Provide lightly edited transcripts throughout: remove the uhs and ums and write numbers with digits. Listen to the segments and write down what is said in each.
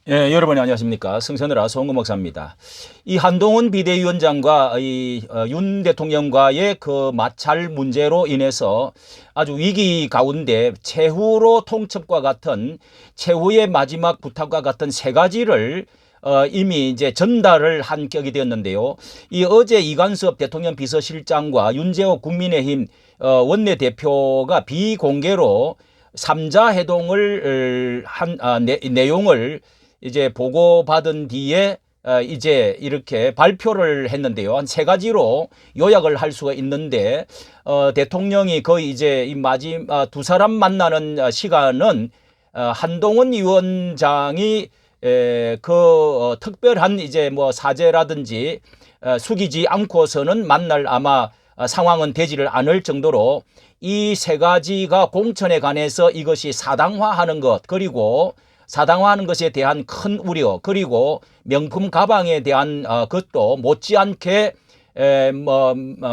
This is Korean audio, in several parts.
예, 여러분 안녕하십니까. 성선을아 송금 목사입니다. 이 한동훈 비대위원장과 윤 대통령과의 그 마찰 문제로 인해서 아주 위기 가운데 최후로 통첩과 같은 최후의 마지막 부탁과 같은 세 가지를 이미 이제 전달을 한 격이 되었는데요. 이 어제 이관섭 대통령 비서실장과 윤재호 국민의힘 원내대표가 비공개로 삼자 회동을 한 내용을 이제 보고받은 뒤에 이제 이렇게 발표를 했는데요. 한 세 가지로 요약을 할 수가 있는데 대통령이 거의 이제 이 마지막 두 사람 만나는 시간은 한동훈 위원장이 특별한 이제 뭐 사죄라든지 숙이지 않고서는 만날 아마 상황은 되지를 않을 정도로 이 세 가지가 공천에 관해서 이것이 사당화하는 것, 그리고 사당화하는 것에 대한 큰 우려, 그리고 명품 가방에 대한 것도 못지않게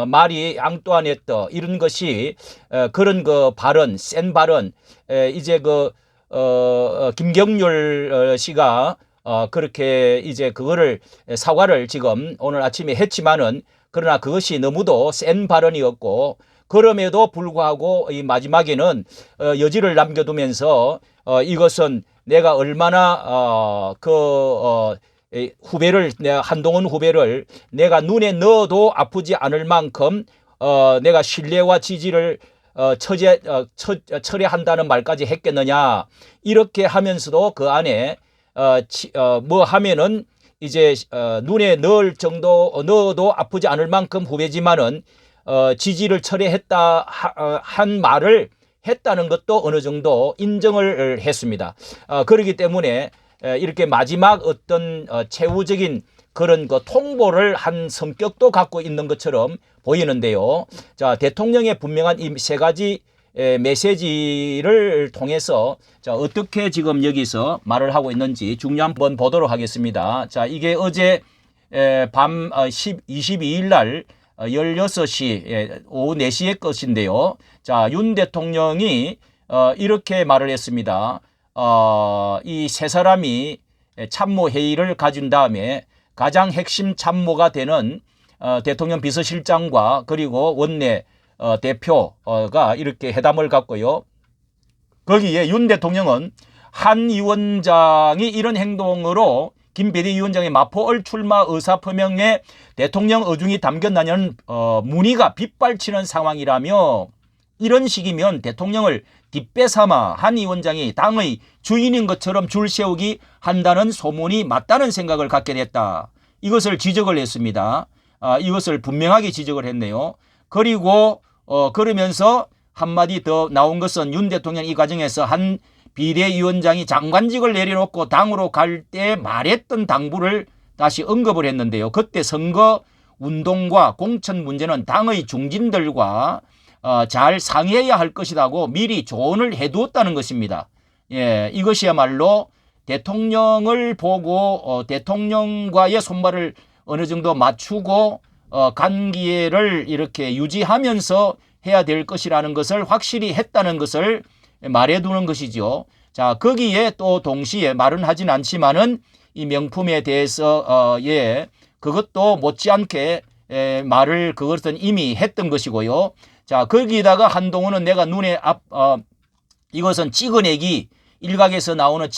말이 앙뚜아네트 이런 것이 그런 그 발언, 센 발언, 이제 김경률 씨가 그렇게 이제 그거를 사과를 지금 오늘 아침에 했지만은, 그러나 그것이 너무도 센 발언이었고, 그럼에도 불구하고 이 마지막에는 여지를 남겨두면서 이것은 내가 얼마나 후배를, 내가 한동훈 후배를 내가 눈에 넣어도 아프지 않을 만큼 내가 신뢰와 지지를 철회한다는 말까지 했겠느냐, 이렇게 하면서도 그 안에 뭐 하면은 이제 눈에 넣을 정도, 넣어도 아프지 않을 만큼 후배지만은 지지를 철회했다 한 말을 했다는 것도 어느 정도 인정을 했습니다. 그렇기 때문에 이렇게 마지막 어떤 최후적인 그런 그 통보를 한 성격도 갖고 있는 것처럼 보이는데요. 자, 대통령의 분명한 이 세 가지 메시지를 통해서 자, 어떻게 지금 여기서 말을 하고 있는지 중요한 한번 보도록 하겠습니다. 자, 이게 어제 밤 22일 날 16시, 오후 4시의 것인데요. 자, 윤 대통령이 이렇게 말을 했습니다. 이 세 사람이 참모회의를 가진 다음에 가장 핵심 참모가 되는 대통령 비서실장과 그리고 원내 대표가 이렇게 회담을 갖고요. 거기에 윤 대통령은 한 위원장이 이런 행동으로 김 비대위원장의 마포을 출마 의사표명에 대통령 의중이 담겼나냐는 문의가 빗발치는 상황이라며, 이런 식이면 대통령을 뒷배삼아 한 위원장이 당의 주인인 것처럼 줄 세우기 한다는 소문이 맞다는 생각을 갖게 됐다. 이것을 지적을 했습니다. 이것을 분명하게 지적을 했네요. 그리고 그러면서 한마디 더 나온 것은 윤 대통령 이 과정에서 한 비대위원장이 장관직을 내려놓고 당으로 갈 때 말했던 당부를 다시 언급을 했는데요. 그때 선거 운동과 공천 문제는 당의 중진들과 잘 상의해야 할 것이라고 미리 조언을 해두었다는 것입니다. 예, 이것이야말로 대통령을 보고 대통령과의 손발을 어느 정도 맞추고 관계를 이렇게 유지하면서 해야 될 것이라는 것을 확실히 했다는 것을 말해두는 것이죠. 자, 거기에 또 동시에 말은 하진 않지만은 이 명품에 대해서 그것도 못지않게 말을 그것은 이미 했던 것이고요. 자, 거기다가 한동훈은 내가 눈에 이것은 찍어내기, 일각에서 나오는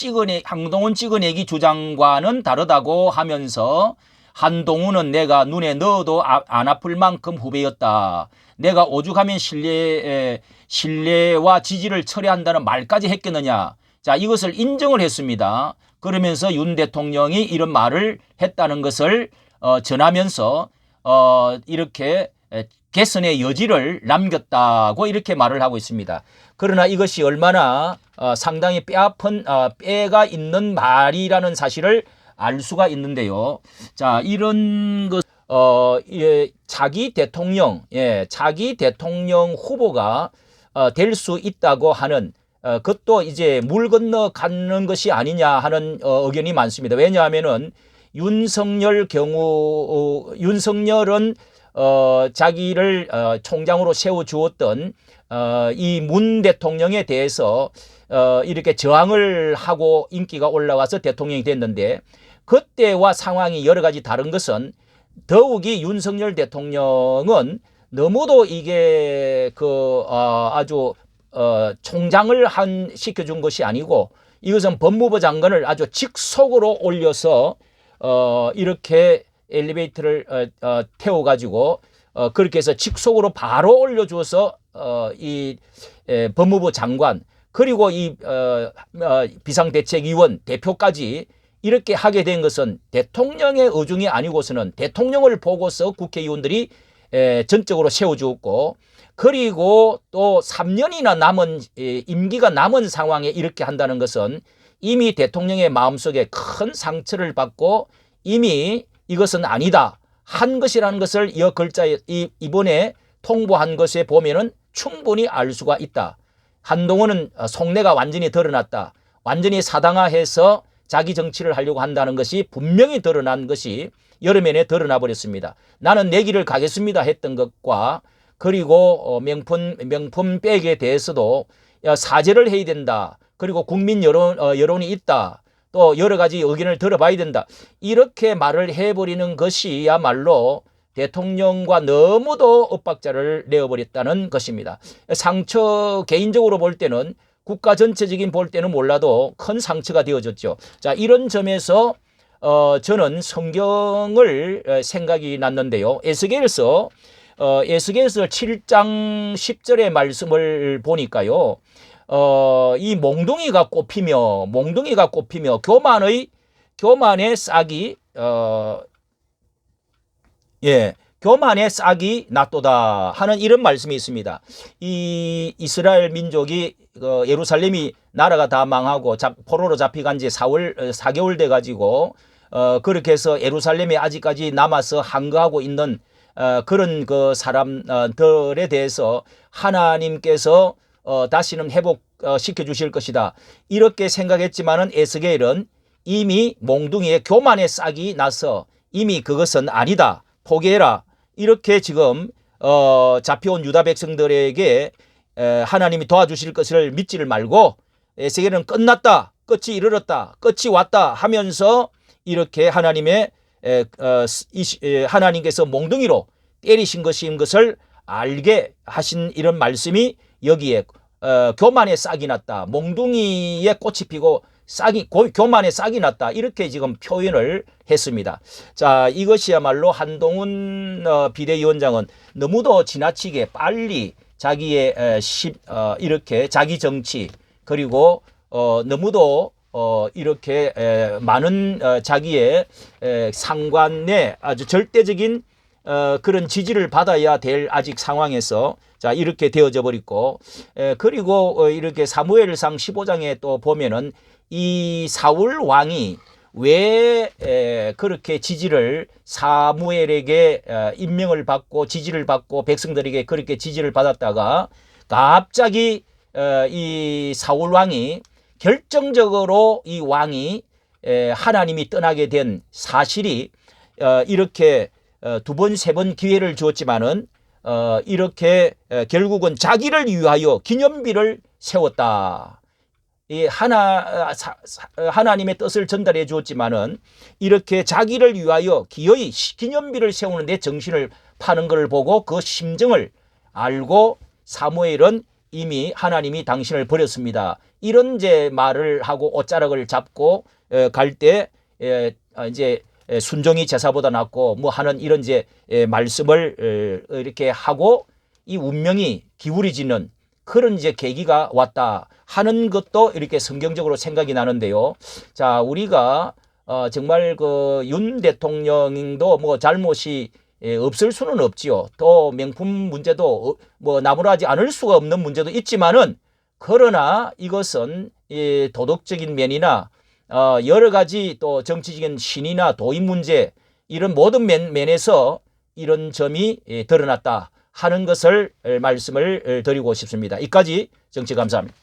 한동훈 찍어내기 주장과는 다르다고 하면서, 한동훈은 내가 눈에 넣어도 안 아플 만큼 후배였다. 내가 오죽하면 신뢰와 지지를 철회한다는 말까지 했겠느냐. 자, 이것을 인정을 했습니다. 그러면서 윤 대통령이 이런 말을 했다는 것을 전하면서 이렇게 개선의 여지를 남겼다고 이렇게 말을 하고 있습니다. 그러나 이것이 얼마나 상당히 뼈아픈 뼈가 있는 말이라는 사실을 알 수가 있는데요. 자, 이런 것 자기 대통령 후보가 될 수 있다고 하는 그것도 이제 물 건너 가는 것이 아니냐 하는 의견이 많습니다. 왜냐하면은 윤석열은 자기를 총장으로 세워 주었던 이 문 대통령에 대해서 이렇게 저항을 하고 인기가 올라와서 대통령이 됐는데 그때와 상황이 여러 가지 다른 것은 더욱이 윤석열 대통령은 너무도 이게 아주 총장을 시켜준 것이 아니고 이것은 법무부 장관을 아주 직속으로 올려서 이렇게 엘리베이터를 태워가지고 그렇게 해서 직속으로 바로 올려줘서 이 법무부 장관 그리고 이 비상대책위원 대표까지 이렇게 하게 된 것은 대통령의 의중이 아니고서는 대통령을 보고서 국회의원들이 전적으로 세워주었고 그리고 또 3년이나 남은 임기가 남은 상황에 이렇게 한다는 것은 이미 대통령의 마음속에 큰 상처를 받고 이미 이것은 아니다 한 것이라는 것을 이 글자에 이번에 통보한 것에 보면은 충분히 알 수가 있다. 한동훈은 속내가 완전히 드러났다. 완전히 사당화해서 자기 정치를 하려고 한다는 것이 분명히 드러난 것이 여러 면에 드러나 버렸습니다. 나는 내 길을 가겠습니다 했던 것과 그리고 명품 백에 대해서도 사죄를 해야 된다. 그리고 국민 여론이 있다. 또 여러 가지 의견을 들어봐야 된다. 이렇게 말을 해버리는 것이야말로 대통령과 너무도 엇박자를 내어버렸다는 것입니다. 상처 개인적으로 볼 때는 국가 전체적인 볼 때는 몰라도 큰 상처가 되어졌죠. 자, 이런 점에서 저는 성경을 생각이 났는데요. 에스겔서 7장 10절의 말씀을 보니까요. 이 몽둥이가 꼽히며 교만의 싹이 교만의 싹이 났도다 하는 이런 말씀이 있습니다. 이 이스라엘 민족이 예루살렘이 나라가 다 망하고 포로로 잡혀간 지 4개월 돼 가지고 그렇게 해서 예루살렘이 아직까지 남아서 항거하고 있는 그런 그 사람들에 대해서 하나님께서 다시는 회복시켜 주실 것이다. 이렇게 생각했지만은 에스겔은 이미 몽둥이에 교만의 싹이 나서 이미 그것은 아니다. 포기해라. 이렇게 지금 잡혀온 유다 백성들에게 하나님이 도와주실 것을 믿지를 말고 에스겔은 끝났다. 끝이 이르렀다. 끝이 왔다 하면서 이렇게 하나님께서 몽둥이로 때리신 것인 것을 알게 하신 이런 말씀이 여기에 교만의 싹이 났다. 몽둥이에 꽃이 피고 교만의 싹이 났다. 이렇게 지금 표현을 했습니다. 자, 이것이야말로 한동훈 비대위원장은 너무도 지나치게 빨리 자기의 이렇게 자기 정치 그리고 너무도 이렇게 많은 자기의 상관의 아주 절대적인 그런 지지를 받아야 될 아직 상황에서 자 이렇게 되어져 버렸고 그리고 이렇게 사무엘상 15장에 또 보면은 이 사울 왕이 왜 그렇게 지지를 사무엘에게 임명을 받고 지지를 받고 백성들에게 그렇게 지지를 받았다가 갑자기 이 사울 왕이 결정적으로 이 왕이 하나님이 떠나게 된 사실이 이렇게 두 번, 세 번 기회를 주었지만은 이렇게 결국은 자기를 위하여 기념비를 세웠다. 이 하나님의 뜻을 전달해 주었지만은 이렇게 자기를 위하여 기어이 기념비를 세우는데 정신을 파는 것을 보고 그 심정을 알고 사무엘은 이미 하나님이 당신을 버렸습니다. 이런 이제 말을 하고 옷자락을 잡고 갈 때 이제 순종이 제사보다 낫고 뭐 하는 이런 이제 말씀을 이렇게 하고 이 운명이 기울어지는 그런 이제 계기가 왔다 하는 것도 이렇게 성경적으로 생각이 나는데요. 자, 우리가 정말 그 윤 대통령도 뭐 잘못이 없을 수는 없지요. 또 명품 문제도 뭐 나무라지 않을 수가 없는 문제도 있지만은 그러나 이것은 도덕적인 면이나 여러 가지 또 정치적인 신이나 도인 문제 이런 모든 면에서 이런 점이 드러났다 하는 것을 말씀을 드리고 싶습니다. 이까지 정치 감사합니다.